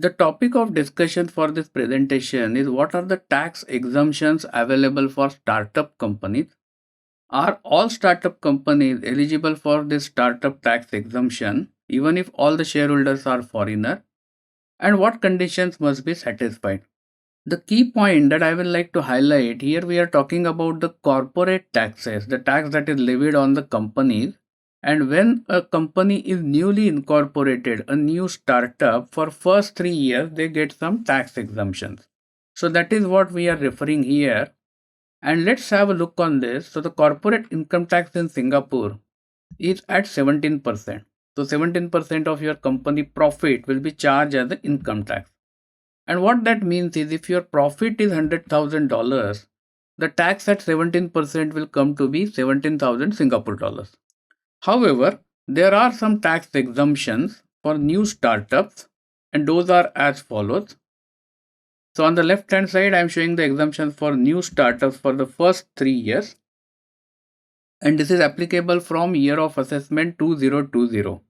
The topic of discussion for this presentation is what are the tax exemptions available for startup companies? Are all startup companies eligible for this startup tax exemption even if all the shareholders are foreigner? And what conditions must be satisfied? The key point that I will like to highlight here, we are talking about the corporate taxes, the tax that is levied on the companies. And when a company is newly incorporated, a new startup, for first 3 years, they get some tax exemptions. So that is what we are referring here. And let's have a look on this. So the corporate income tax in Singapore is at 17%. So 17% of your company profit will be charged as the income tax. And what that means is if your profit is $100,000, the tax at 17% will come to be 17,000 Singapore dollars. However, there are some tax exemptions for new startups, and those are as follows. So on the left hand side, I am showing the exemptions for new startups for the first 3 years. And this is applicable from year of assessment 2020.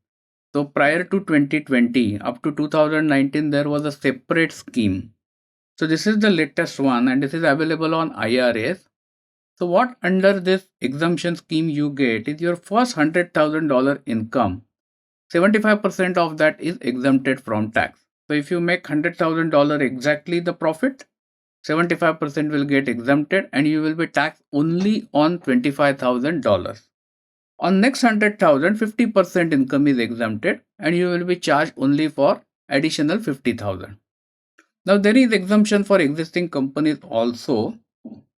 So prior to 2020, up to 2019, there was a separate scheme. So this is the latest one and this is available on IRS. So what under this exemption scheme you get is your first $100,000 income. 75% of that is exempted from tax. So if you make $100,000 exactly the profit, 75% will get exempted and you will be taxed only on $25,000. On next 100,000, 50% income is exempted and you will be charged only for additional 50,000. Now there is exemption for existing companies also,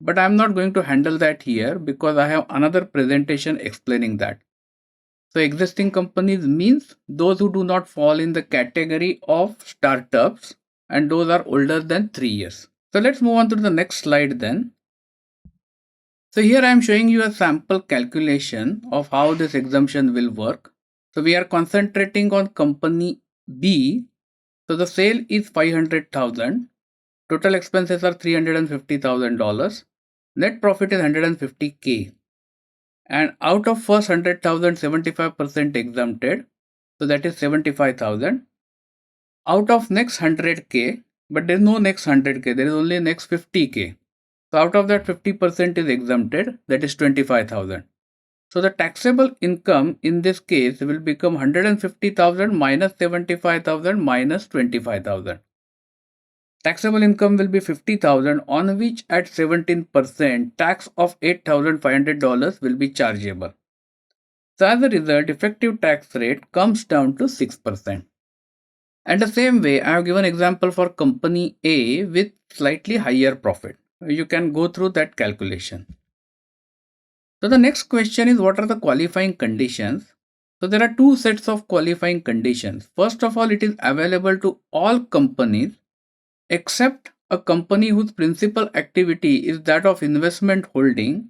but I am not going to handle that here because I have another presentation explaining that. So existing companies means those who do not fall in the category of startups and those are older than 3 years. So let's move on to the next slide then. So here I am showing you a sample calculation of how this exemption will work. So we are concentrating on company B. So the sale is 500,000. Total expenses are $350,000. Net profit is 150K. And out of first 100,000, 75% exempted. So that is 75,000. Out of next 100K, but there is no next 100K, there is only next 50K. So out of that 50% is exempted, that is 25,000. So the taxable income in this case will become 150,000 minus 75,000 minus 25,000. Taxable income will be 50,000 on which at 17% tax of $8,500 will be chargeable. So as a result, effective tax rate comes down to 6%. And the same way, I have given example for company A with slightly higher profit. You can go through that calculation. So the next question is what are the qualifying conditions? So there are two sets of qualifying conditions. First of all, it is available to all companies except a company whose principal activity is that of investment holding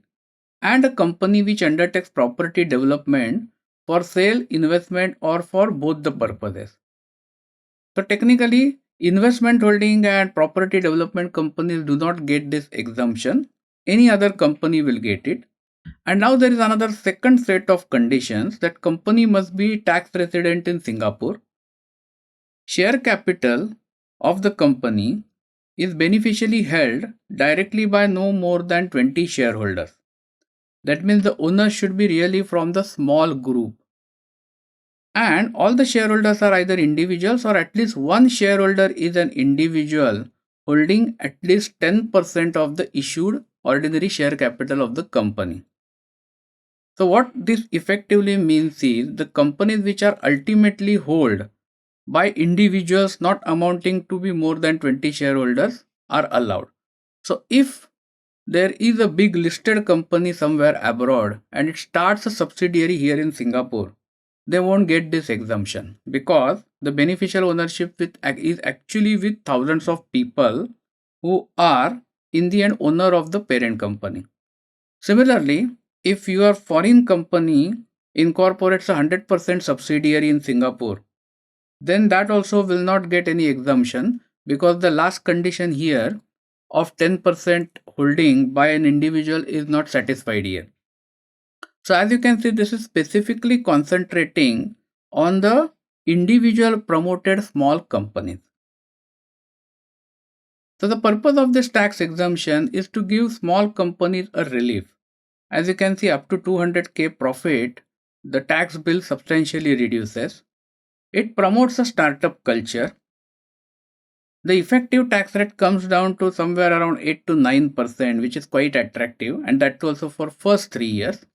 and a company which undertakes property development for sale, investment or for both the purposes. So technically, investment holding and property development companies do not get this exemption. Any other company will get it. And now there is another second set of conditions that company must be tax resident in Singapore. Share capital of the company is beneficially held directly by no more than 20 shareholders. That means the owner should be really from the small group. And all the shareholders are either individuals or at least one shareholder is an individual holding at least 10% of the issued ordinary share capital of the company. So what this effectively means is the companies which are ultimately held by individuals not amounting to be more than 20 shareholders are allowed. So if there is a big listed company somewhere abroad and it starts a subsidiary here in Singapore, they won't get this exemption because the beneficial ownership is actually with thousands of people who are in the end owner of the parent company. Similarly, if your foreign company incorporates a 100% subsidiary in Singapore, then that also will not get any exemption because the last condition here of 10% holding by an individual is not satisfied here. So as you can see, this is specifically concentrating on the individual promoted small companies. So the purpose of this tax exemption is to give small companies a relief. As you can see, up to 200k profit, the tax bill substantially reduces. It promotes a startup culture. The effective tax rate comes down to somewhere around 8 to 9%, which is quite attractive, and that's also for first 3 years.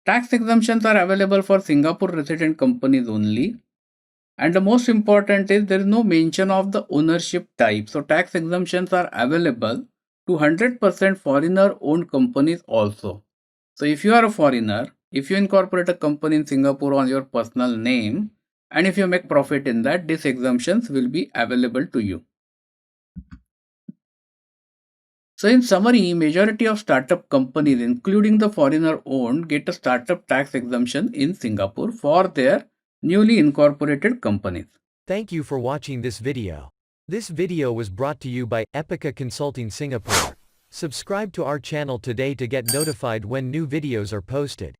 Tax exemptions are available for Singapore resident companies only. And the most important is there is no mention of the ownership type. So tax exemptions are available to 100% foreigner owned companies also. So if you are a foreigner, if you incorporate a company in Singapore on your personal name, and if you make profit in that, these exemptions will be available to you. So in summary, majority of startup companies, including the foreigner owned, get a startup tax exemption in Singapore for their newly incorporated companies. Thank you for watching this video. This video was brought to you by Epica Consulting Singapore. Subscribe to our channel today to get notified when new videos are posted.